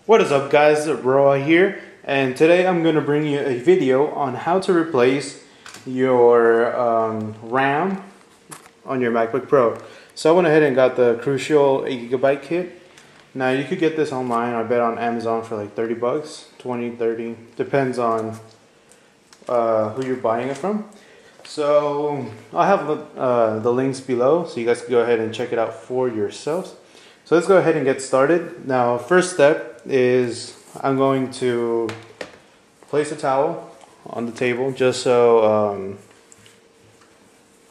What is up, guys? Roa here, and today I'm going to bring you a video on how to replace your RAM on your MacBook Pro. So I went ahead and got the Crucial 8GB kit. Now you could get this online, I bet on Amazon for like 30 bucks, 20, 30, depends on who you're buying it from. So I'll have the links below so you guys can go ahead and check it out for yourselves. So let's go ahead and get started. Now, first step is I'm going to place a towel on the table just so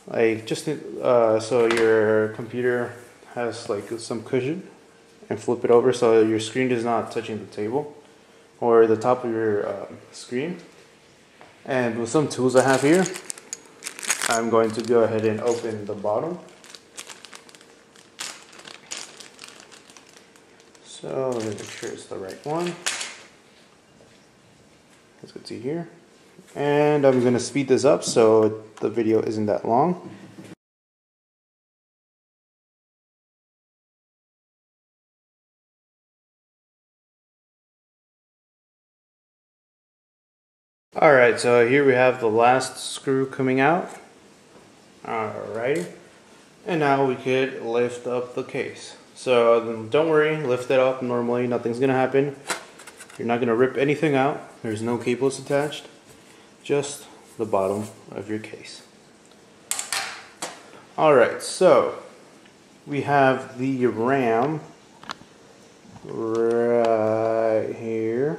so your computer has like some cushion, and flip it over so your screen is not touching the table or the top of your screen. And with some tools I have here, I'm going to go ahead and open the bottom. So let me make sure it's the right one. Let's go to here. And I'm going to speed this up so the video isn't that long. Alright, so here we have the last screw coming out. Alrighty. And now we could lift up the case. So don't worry, lift it up normally, nothing's gonna happen. You're not gonna rip anything out. There's no cables attached, just the bottom of your case. Alright, so we have the RAM right here.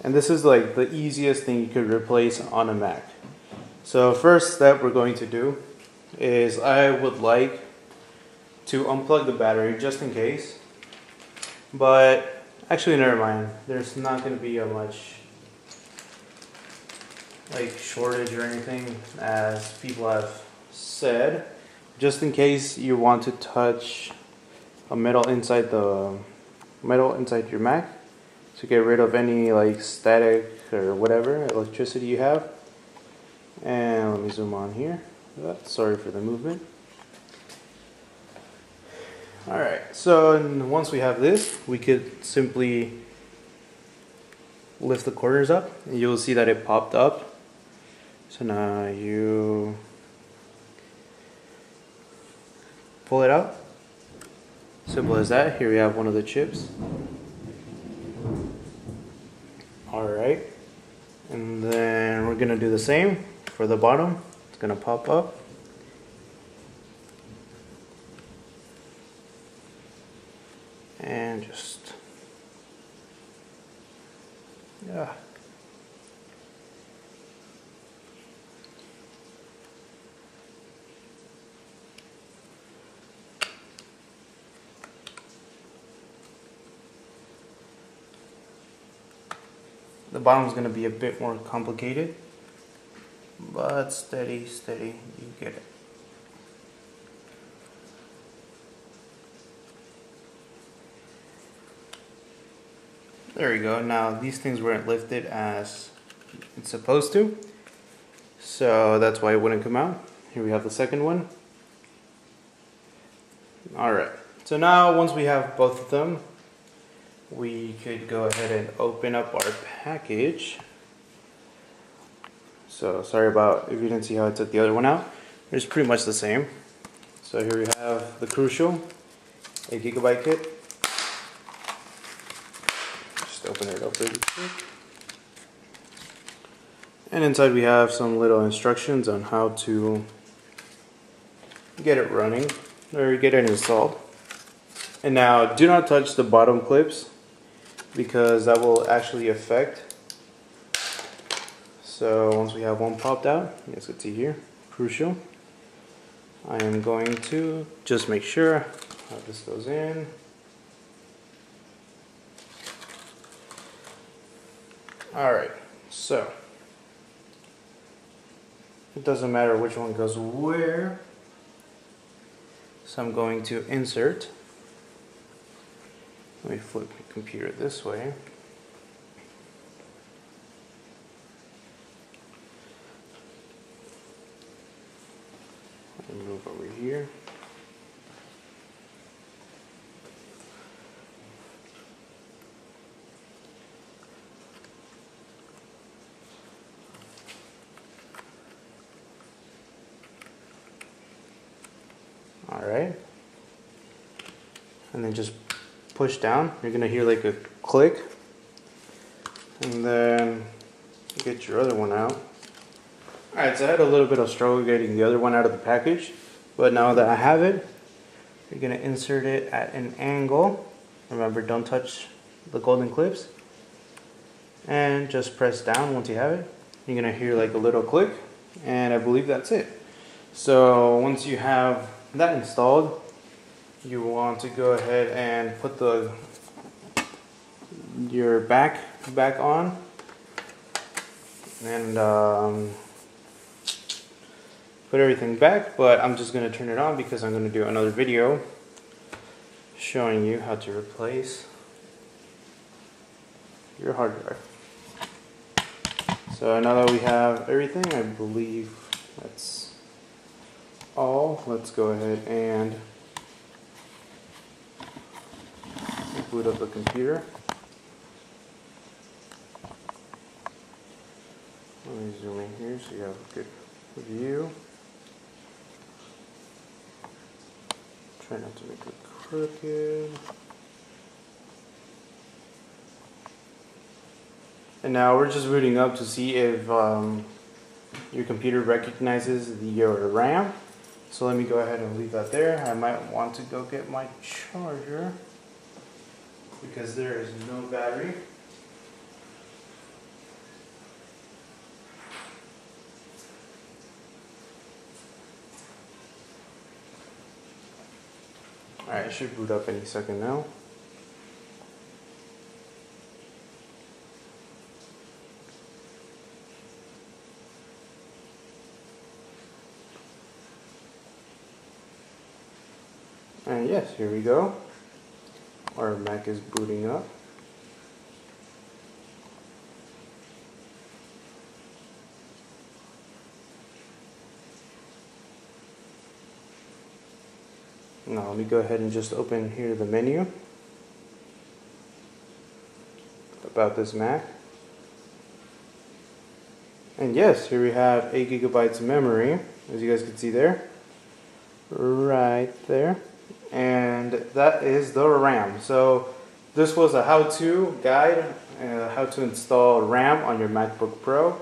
And this is like the easiest thing you could replace on a Mac. So first step we're going to do is I would like to unplug the battery just in case, but actually never mind, there's not going to be a much like shortage or anything as people have said. Just in case you want to touch a metal inside your Mac to get rid of any like static or whatever electricity you have. And let me zoom on here. Sorry for the movement. Alright, so once we have this, we could simply lift the corners up and you'll see that it popped up. So now you pull it out. Simple as that. Here we have one of the chips. Alright, and then we're going to do the same for the bottom. It's going to pop up. And just, yeah. The bottom is going to be a bit more complicated, but steady, steady, you get it. There we go. Now these things weren't lifted as it's supposed to, so that's why it wouldn't come out. Here we have the second one. Alright, so now once we have both of them, we could go ahead and open up our package. So sorry about if you didn't see how I took the other one out. It's pretty much the same. So here we have the Crucial 8GB kit. Just open it up really quick. And inside we have some little instructions on how to get it running or get it installed. And now do not touch the bottom clips because that will actually affect. So once we have one popped out, let's get to here, Crucial. I am going to just make sure how this goes in. Alright, so it doesn't matter which one goes where. So I'm going to insert. Let me flip the computer this way. Let me move over here. right? And then just push down. You're gonna hear like a click, and then get your other one out. Alright, so I had a little bit of struggle getting the other one out of the package, but now that I have it, you're gonna insert it at an angle. Remember, don't touch the golden clips, and just press down once you have it. You're gonna hear like a little click, and I believe that's it. So once you have that installed, you want to go ahead and put your back on, and put everything back. But I'm just going to turn it on because I'm going to do another video showing you how to replace your hard drive. So now that we have everything, I believe that's all. Let's go ahead and boot up the computer. Let me zoom in here so you have a good view. Try not to make it crooked. And now we're just booting up to see if your computer recognizes your RAM. So let me go ahead and leave that there. I might want to go get my charger because there is no battery. Alright, it should boot up any second now. And yes, here we go. Our Mac is booting up. Now let me go ahead and just open here the menu about this Mac. And yes, here we have 8 gigabytes of memory, as you guys can see there. Right there. And that is the RAM. So this was a how-to guide, how to install RAM on your MacBook Pro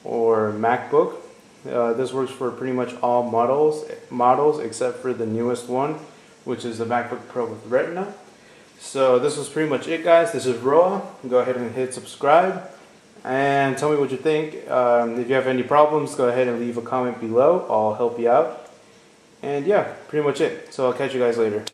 or MacBook. This works for pretty much all models except for the newest one, which is the MacBook Pro with Retina. So this was pretty much it, guys. This is Roa. Go ahead and hit subscribe and tell me what you think. If you have any problems, go ahead and leave a comment below. I'll help you out. And yeah, pretty much it. So I'll catch you guys later.